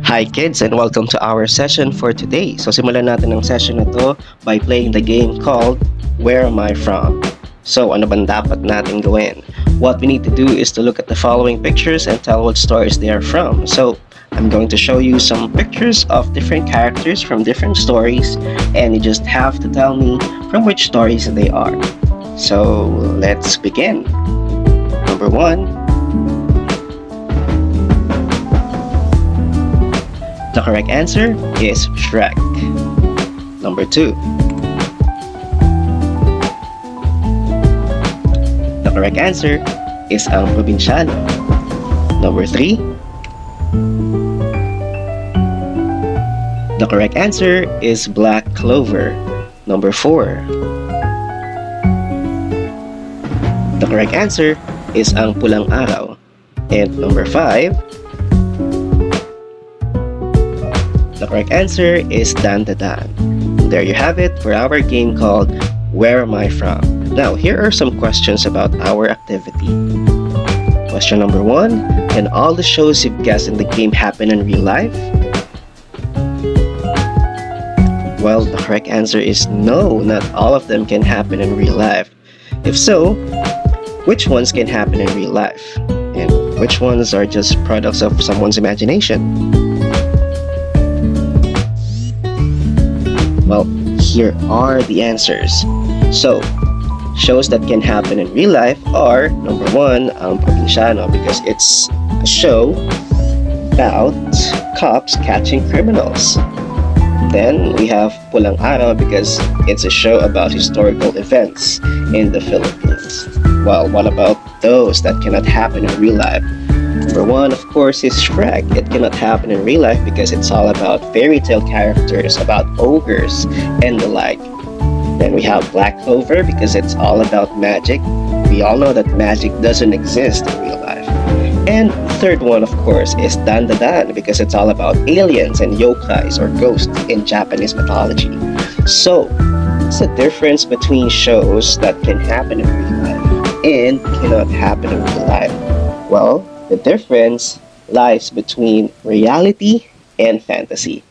Hi kids and welcome to our session for today. So simulan natin ang session na to by playing the game called Where Am I From? So ano bang dapat natin gawin? What we need to do is to look at the following pictures and tell what stories they are from. So I'm going to show you some pictures of different characters from different stories and you just have to tell me from which stories they are. So let's begin. Number 1. The correct answer is Shrek. Number 2. The correct answer is ang probinsyano. Number 3. The correct answer is Black Clover. Number 4. The correct answer is ang Pulang Araw. And number 5. The correct answer is Dan Da Dan. There you have it for our game called Where Am I From? Now, here are some questions about our activity. Question number 1. Can all the shows you've guessed in the game happen in real life? Well, the correct answer is no, not all of them can happen in real life. If so, which ones can happen in real life? And which ones are just products of someone's imagination? Well, here are the answers. So, shows that can happen in real life are, number 1, ang Probinsyano, because it's a show about cops catching criminals. Then, we have Pulang Araw because it's a show about historical events in the Philippines. Well, what about those that cannot happen in real life? Number 1, of course, is Shrek. It cannot happen in real life because it's all about fairy tale characters, about ogres, and the like. Then we have Black Clover because it's all about magic. We all know that magic doesn't exist in real life. And the third one, of course, is Dan Da Dan because it's all about aliens and yokais or ghosts in Japanese mythology. So, what's the difference between shows that can happen in real life and cannot happen in real life? Well, the difference lies between reality and fantasy.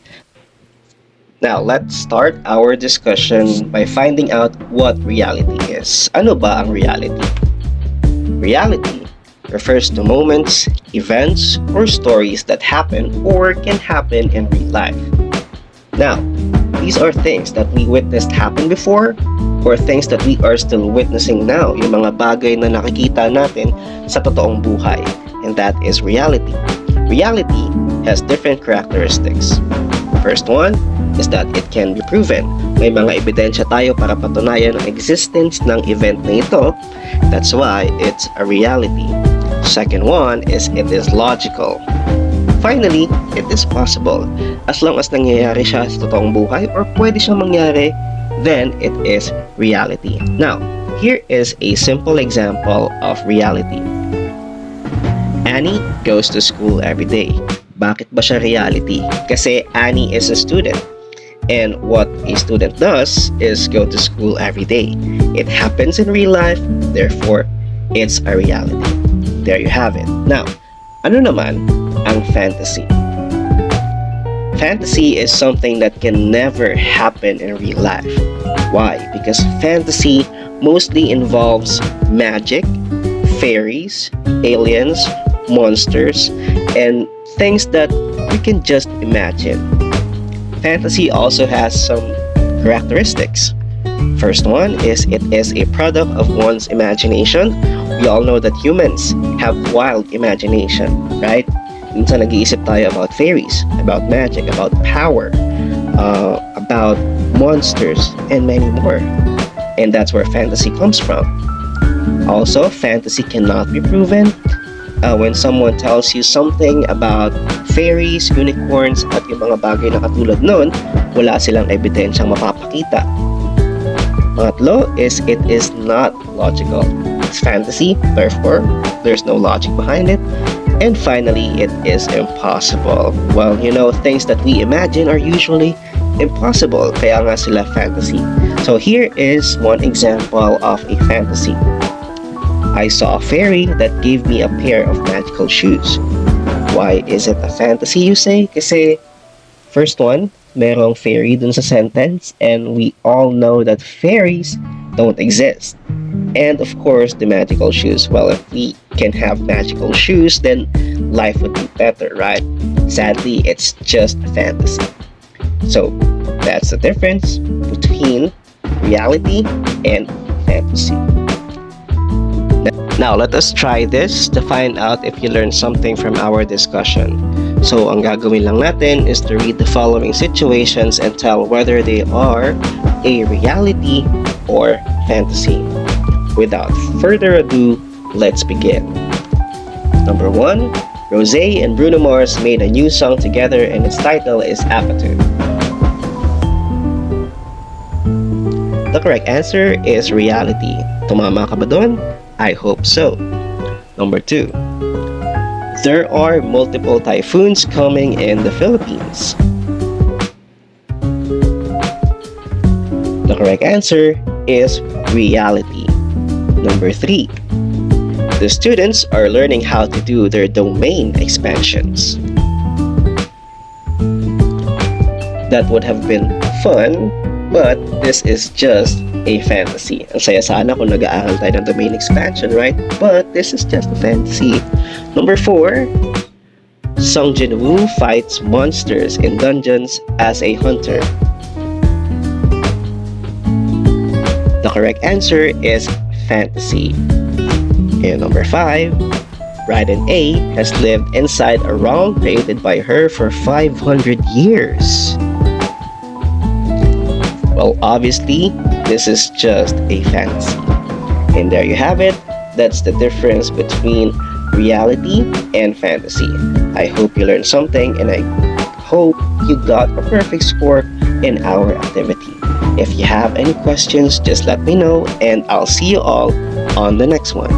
Now, let's start our discussion by finding out what reality is. Ano ba ang reality? Reality refers to moments, events, or stories that happen or can happen in real life. Now, these are things that we witnessed happen before or things that we are still witnessing now, yung mga bagay na nakikita natin sa totoong buhay. And that is reality. Reality has different characteristics. First one is that it can be proven. May mga ebidensya tayo para patunayan ang existence ng event na ito. That's why it's a reality. Second one is it is logical. Finally, it is possible. As long as nangyayari siya sa totoong buhay or pwede siyang mangyari, then it is reality. Now, here is a simple example of reality. Annie goes to school every day. Bakit ba siya reality? Kasi Annie is a student. And what a student does is go to school every day. It happens in real life, therefore, it's a reality. There you have it. Now, ano naman ang fantasy? Fantasy is something that can never happen in real life. Why? Because fantasy mostly involves magic, fairies, aliens, monsters, and things that we can just imagine. Fantasy also has some characteristics. First one is it is a product of one's imagination. We all know that humans have wild imagination, right? Minsan nag-iisip tayo about fairies, about magic, about power, about monsters, and many more. And that's where fantasy comes from. Also, fantasy cannot be proven. When someone tells you something about fairies, unicorns, at yung mga bagay na katulad nun, wala silang ebidensyang mapapakita. Pangatlo is it is not logical. It's fantasy, therefore, there's no logic behind it. And finally, it is impossible. Well, you know, things that we imagine are usually impossible, kaya nga sila fantasy. So here is one example of a fantasy. I saw a fairy that gave me a pair of magical shoes. Why is it a fantasy, you say? Kasi, first one, merong fairy dun sa sentence, and we all know that fairies don't exist. And of course, the magical shoes. Well, if we can have magical shoes, then life would be better, right? Sadly, it's just a fantasy. So, that's the difference between reality and fantasy. Now, let us try this to find out if you learned something from our discussion. So, ang gagawin lang natin is to read the following situations and tell whether they are a reality or fantasy. Without further ado, let's begin. Number 1, Rose and Bruno Mars made a new song together and its title is Apathy. The correct answer is reality. Tumama ka ba doon? I hope so. Number 2. There are multiple typhoons coming in the Philippines. The correct answer is reality. Number 3. The students are learning how to do their domain expansions. That would have been fun, but this is just a fantasy. Ang saya sana kung nag-aaral tayo ng domain expansion, right? But this is just a fantasy. Number 4, Sung Jin-woo fights monsters in dungeons as a hunter. The correct answer is fantasy. And number 5, Raiden A has lived inside a realm created by her for 500 years. Well, obviously, this is just a fantasy. And there you have it. That's the difference between reality and fantasy. I hope you learned something and I hope you got a perfect score in our activity. If you have any questions, just let me know and I'll see you all on the next one.